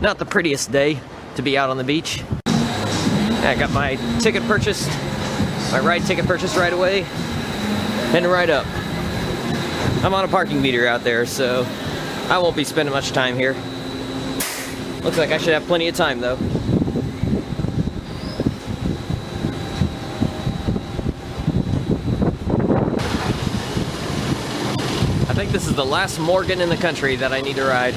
Not the prettiest day to be out on the beach. I got my ticket purchased, my ride ticket purchased right away, heading right up. I'm on a parking meter out there, so I won't be spending much time here. Looks like I should have plenty of time though. I think this is the last Morgan in the country that I need to ride.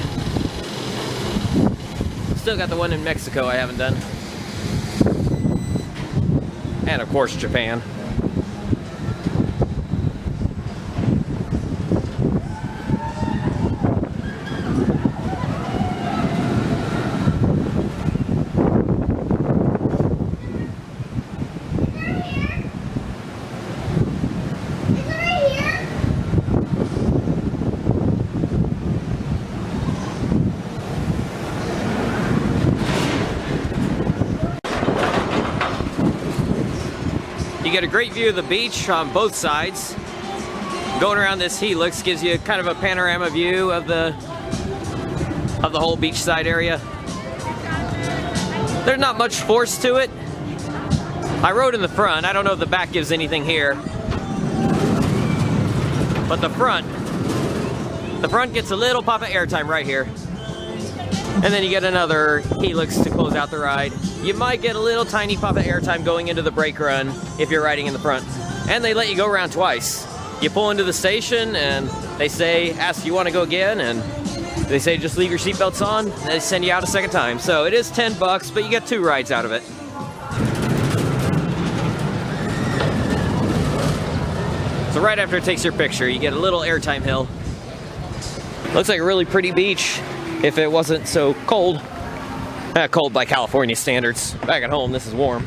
Still got the one in Mexico I haven't done. And of course, Japan. You get a great view of the beach on both sides. Going around this helix gives you kind of a panorama view of the whole beachside area. There's not much force to it. I rode in the front. I don't know if the back gives anything here. But the front gets a little pop of airtime right here. And then you get another helix to close out the ride. You might get a little tiny pop of airtime going into the brake run if you're riding in the front. And they let you go around twice. You pull into the station and they say, ask you want to go again, and they say just leave your seatbelts on, and they send you out a second time. So it is $10, but you get 2 rides out of it. So right after it takes your picture, you get a little airtime hill. Looks like a really pretty beach if it wasn't so cold. Cold by California standards. Back at home, this is warm.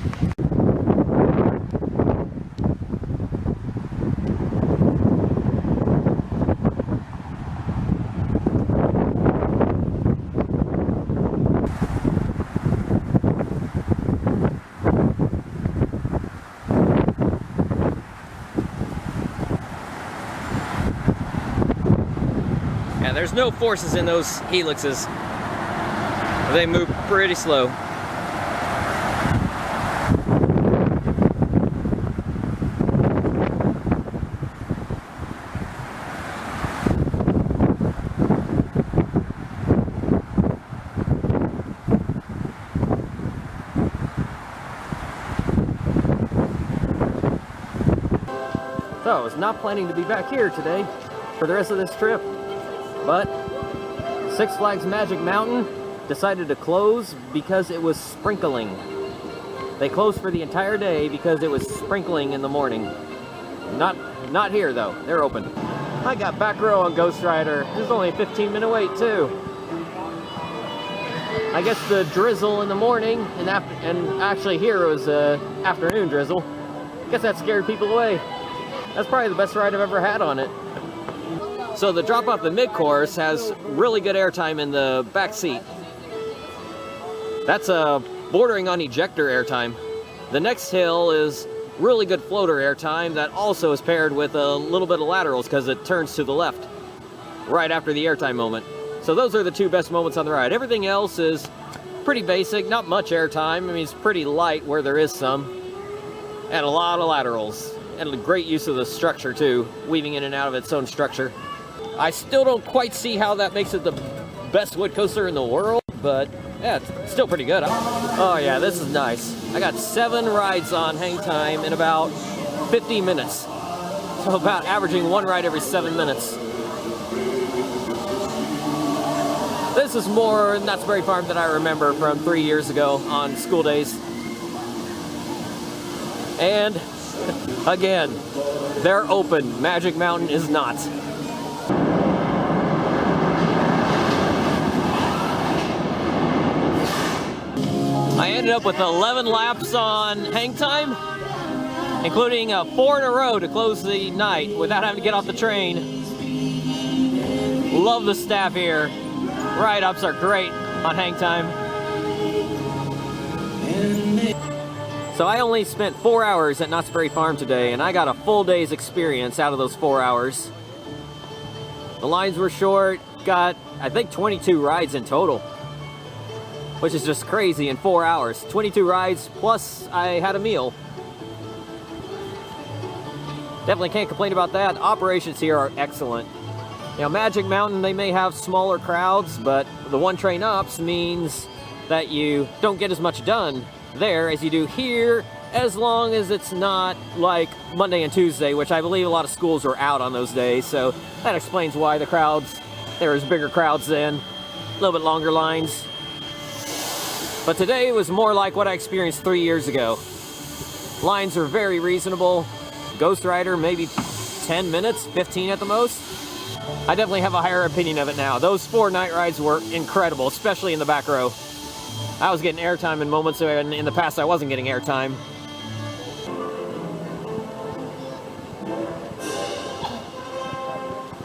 Yeah, there's no forces in those helixes. They move pretty slow. So I was not planning to be back here today for the rest of this trip, but Six Flags Magic Mountain decided to close because it was sprinkling. They closed for the entire day because it was sprinkling in the morning. Not here though, they're open. I got back row on GhostRider. This is only a 15-minute wait too. I guess the drizzle in the morning and actually here it was afternoon drizzle. I guess that scared people away. That's probably the best ride I've ever had on it. So the drop off the mid-course has really good airtime in the back seat. That's bordering on ejector airtime. The next hill is really good floater airtime that also is paired with a little bit of laterals because it turns to the left right after the airtime moment. So those are the 2 best moments on the ride. Everything else is pretty basic, not much airtime. I mean, it's pretty light where there is some, and a lot of laterals, and a great use of the structure too, weaving in and out of its own structure. I still don't quite see how that makes it the best wood coaster in the world, but yeah, it's still pretty good. Oh yeah, this is nice. I got 7 rides on HangTime in about 50 minutes. So about averaging 1 ride every 7 minutes. This is more Knott's Berry Farm than I remember from 3 years ago on school days. And again, they're open. Magic Mountain is not. I ended up with 11 laps on HangTime, including 4 in a row to close the night without having to get off the train. Love the staff here. Ride-ups are great on HangTime. So I only spent 4 hours at Knott's Berry Farm today, and I got a full day's experience out of those 4 hours. The lines were short, got, I think, 22 rides in total. which is just crazy in 4 hours. 22 rides, plus I had a meal. Definitely can't complain about that. Operations here are excellent. You know, Magic Mountain, they may have smaller crowds, but the one train ups means that you don't get as much done there as you do here, as long as it's not like Monday and Tuesday, which I believe a lot of schools are out on those days, so that explains why the crowds, there's bigger crowds then, a little bit longer lines. But today was more like what I experienced 3 years ago. Lines are very reasonable. GhostRider, maybe 10 minutes, 15 at the most. I definitely have a higher opinion of it now. Those 4 night rides were incredible, especially in the back row. I was getting airtime in moments when in the past I wasn't getting airtime.